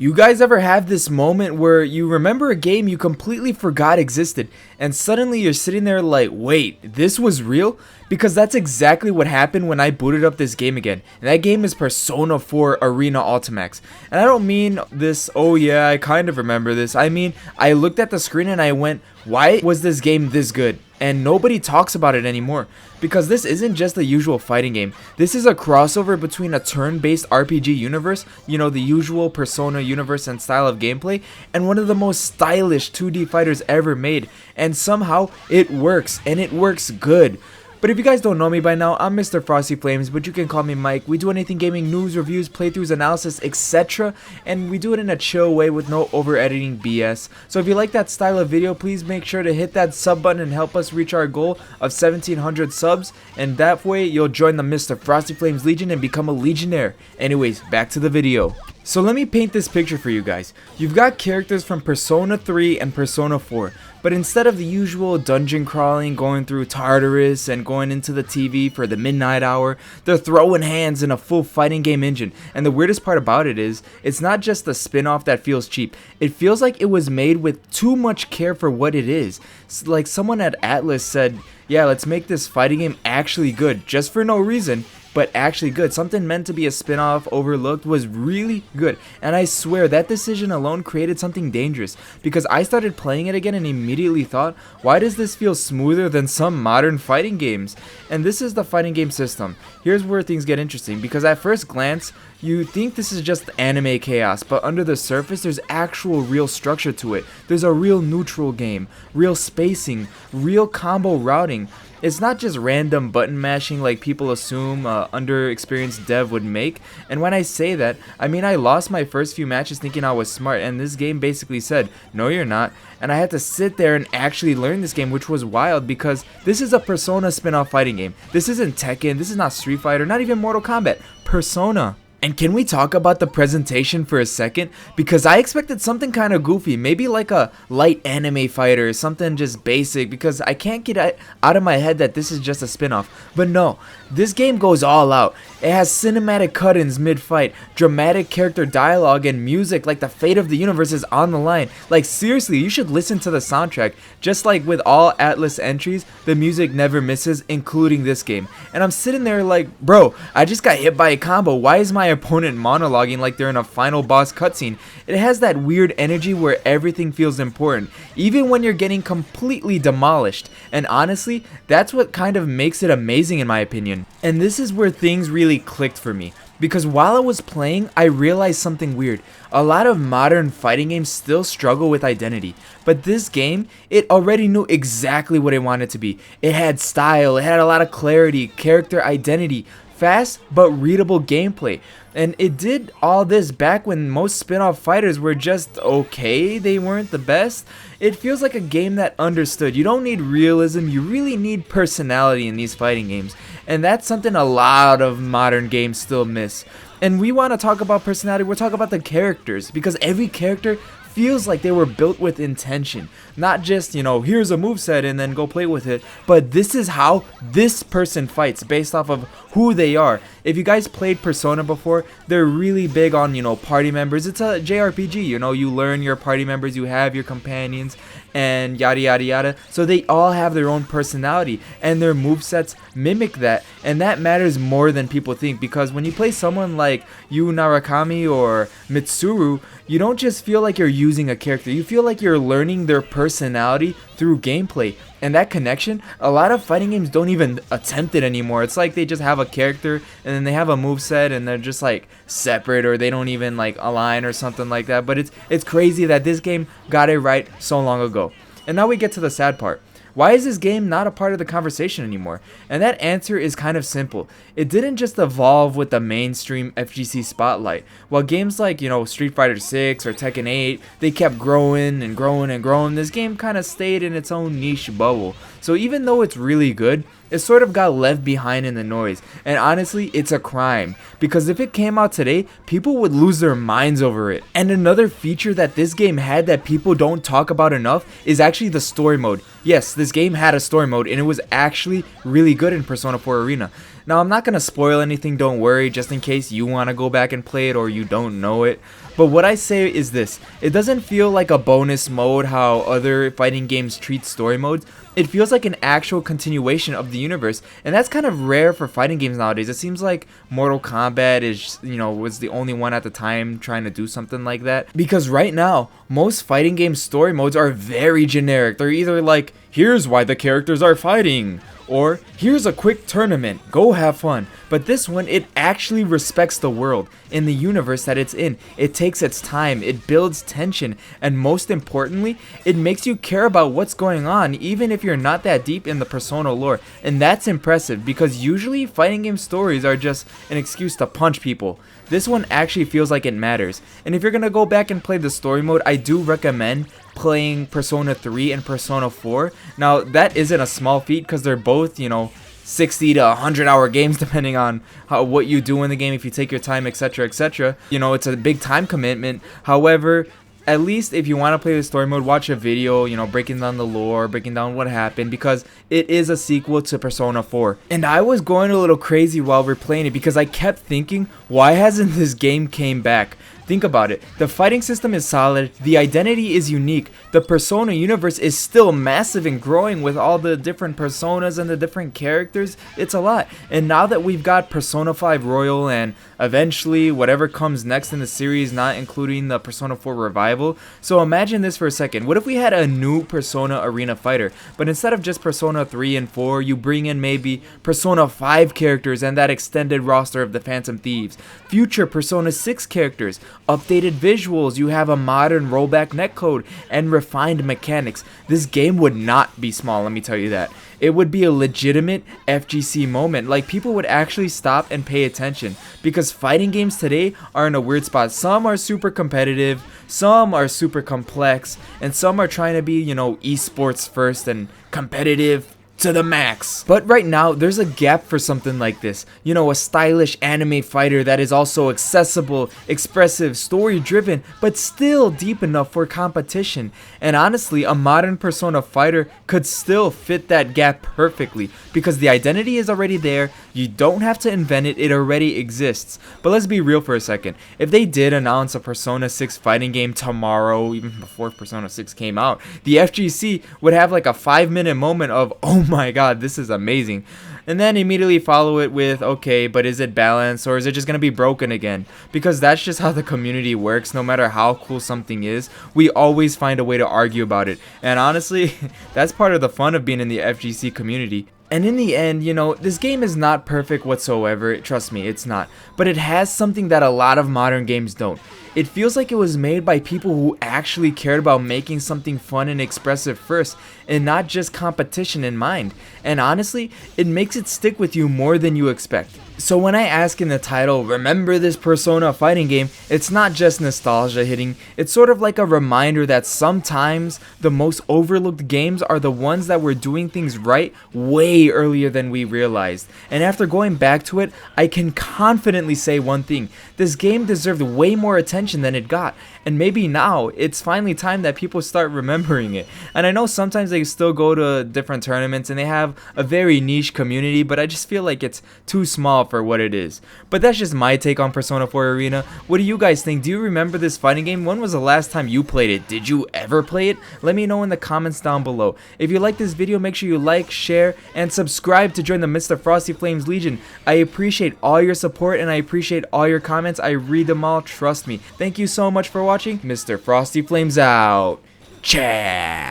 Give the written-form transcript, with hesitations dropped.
You guys ever have this moment where you remember a game you completely forgot existed and suddenly you're sitting there like, wait, this was real? Because that's exactly what happened when I booted up this game again. And that game is Persona 4 Arena Ultimax. And I don't mean this, oh yeah, I kind of remember this. I mean, I looked at the screen and I went, why was this game this good? And nobody talks about it anymore, because this isn't just the usual fighting game. This is a crossover between a turn-based RPG universe, you know, the usual Persona universe and style of gameplay, and one of the most stylish 2D fighters ever made. And somehow it works, and it works good. But if you guys don't know me by now, I'm Mr. Frosty Flames, but you can call me Mike. We do anything gaming, news, reviews, playthroughs, analysis, etc. And we do it in a chill way with no over-editing BS. So if you like that style of video, please make sure to hit that sub button and help us reach our goal of 1,700 subs. And that way, you'll join the Mr. Frosty Flames Legion and become a Legionnaire. Anyways, back to the video. So let me paint this picture for you guys. You've got characters from Persona 3 and Persona 4, but instead of the usual dungeon crawling, going through Tartarus and going into the TV for the midnight hour, they're throwing hands in a full fighting game engine. And the weirdest part about it is, it's not just a spin-off that feels cheap. It feels like it was made with too much care for what it is. Like someone at Atlas said, yeah, let's make this fighting game actually good, just for no reason, but actually good. Something meant to be a spin-off overlooked was really good, and I swear that decision alone created something dangerous, because I started playing it again and immediately thought, why does this feel smoother than some modern fighting games? And this is the fighting game system. Here's where things get interesting, because at first glance you think this is just anime chaos, but under the surface there's actual real structure to it. There's a real neutral game, real spacing, real combo routing. It's not just random button mashing like people assume underexperienced dev would make. And when I say that, I mean I lost my first few matches thinking I was smart, and this game basically said, no you're not. And I had to sit there and actually learn this game, which was wild, because this is a Persona spin-off fighting game. This isn't Tekken, this is not Street Fighter, not even Mortal Kombat. Persona. And can we talk about the presentation for a second? Because I expected something kind of goofy, maybe like a light anime fighter, something just basic, because I can't get out of my head that this is just a spin-off. But no, this game goes all out. It has cinematic cut-ins mid-fight, dramatic character dialogue, and music like the fate of the universe is on the line. Like seriously, you should listen to the soundtrack. Just like with all Atlas entries, the music never misses, including this game. And I'm sitting there like, bro, I just got hit by a combo. Why is my opponent monologuing like they're in a final boss cutscene? It has that weird energy where everything feels important, even when you're getting completely demolished. And honestly, that's what kind of makes it amazing in my opinion. And this is where things really clicked for me, because while I was playing, I realized something weird. A lot of modern fighting games still struggle with identity, but this game, it already knew exactly what it wanted to be. It had style, it had a lot of clarity, character identity, fast but readable gameplay. And it did all this back when most spin-off fighters were just okay, they weren't the best. It feels like a game that understood you don't need realism, you really need personality in these fighting games. And that's something a lot of modern games still miss. And we want to talk about personality, we're talking about the characters, because every character feels like they were built with intention. Not just, you know, here's a moveset and then go play with it, but this is how this person fights based off of who they are. If you guys played Persona before, they're really big on, you know, party members. It's a JRPG, you know, you learn your party members, you have your companions, and yada yada yada. So they all have their own personality, and their movesets mimic that, and that matters more than people think, because when you play someone like Yu Narakami or Mitsuru, you don't just feel like you're using a character, you feel like you're learning their personality through gameplay. And that connection, a lot of fighting games don't even attempt it anymore. It's like they just have a character and then they have a moveset and they're just like separate, or they don't even like align or something like that. But it's crazy that this game got it right so long ago. And now we get to the sad part. Why is this game not a part of the conversation anymore? And that answer is kind of simple. It didn't just evolve with the mainstream FGC spotlight. While games like, you know, Street Fighter 6 or Tekken 8, they kept growing and growing and growing, this game kind of stayed in its own niche bubble. So even though it's really good, it sort of got left behind in the noise. And honestly, it's a crime, because if it came out today, people would lose their minds over it. And another feature that this game had that people don't talk about enough is actually the story mode. Yes, this game had a story mode, and it was actually really good in Persona 4 Arena. Now, I'm not going to spoil anything, don't worry, just in case you want to go back and play it or you don't know it. But what I say is this: it doesn't feel like a bonus mode how other fighting games treat story modes. It feels like an actual continuation of the universe, and that's kind of rare for fighting games nowadays. It seems like Mortal Kombat was the only one at the time trying to do something like that. Because right now, most fighting game story modes are very generic. They're either like, here's why the characters are fighting, or here's a quick tournament, go have fun. But this one, it actually respects the world and the universe that it's in. It takes its time, it builds tension, and most importantly, it makes you care about what's going on even if you're not that deep in the Persona lore. And that's impressive, because usually fighting game stories are just an excuse to punch people. This one actually feels like it matters. And if you're gonna go back and play the story mode, I do recommend playing Persona 3 and Persona 4. Now, that isn't a small feat because they're both, 60 to 100 hour games depending on what you do in the game, if you take your time, etc, etc. It's a big time commitment. However, at least if you want to play the story mode, watch a video, breaking down the lore, breaking down what happened, because it is a sequel to Persona 4. And I was going a little crazy while replaying it because I kept thinking, why hasn't this game came back? Think about it. The fighting system is solid, the identity is unique, the Persona universe is still massive and growing with all the different personas and the different characters. It's a lot. And now that we've got Persona 5 Royal and eventually whatever comes next in the series, not including the Persona 4 revival. So imagine this for a second. What if we had a new Persona Arena fighter, but instead of just Persona 3 and 4, you bring in maybe Persona 5 characters and that extended roster of the Phantom Thieves, future Persona 6 characters, updated visuals, you have a modern rollback netcode, and refined mechanics. This game would not be small, let me tell you that. It would be a legitimate FGC moment. Like, people would actually stop and pay attention, because fighting games today are in a weird spot. Some are super competitive, some are super complex, and some are trying to be, esports first and competitive to the max. But right now, there's a gap for something like this. A stylish anime fighter that is also accessible, expressive, story driven, but still deep enough for competition. And honestly, a modern Persona fighter could still fit that gap perfectly, because the identity is already there. You don't have to invent it, it already exists. But let's be real for a second. If they did announce a Persona 6 fighting game tomorrow, even before Persona 6 came out, the FGC would have like a 5-minute moment of, oh my god, this is amazing. And then immediately follow it with, okay, but is it balanced, or is it just going to be broken again? Because that's just how the community works. No matter how cool something is, we always find a way to argue about it. And honestly, that's part of the fun of being in the FGC community. And in the end, this game is not perfect whatsoever, trust me, it's not. But it has something that a lot of modern games don't. It feels like it was made by people who actually cared about making something fun and expressive first, and not just competition in mind. And honestly, it makes it stick with you more than you expect. So when I ask in the title, remember this Persona fighting game, it's not just nostalgia hitting, it's sort of like a reminder that sometimes the most overlooked games are the ones that were doing things right way earlier than we realized. And after going back to it, I can confidently say one thing: this game deserved way more attention than it got. And maybe now, it's finally time that people start remembering it. And I know sometimes they still go to different tournaments and they have a very niche community, but I just feel like it's too small for what it is. But that's just my take on Persona 4 Arena. What do you guys think? Do you remember this fighting game? When was the last time you played it? Did you ever play it? Let me know in the comments down below. If you like this video, make sure you like, share, and subscribe to join the Mr. Frosty Flames Legion. I appreciate all your support and I appreciate all your comments. I read them all, trust me. Thank you so much for watching. Mr. Frosty Flames out. Ciao.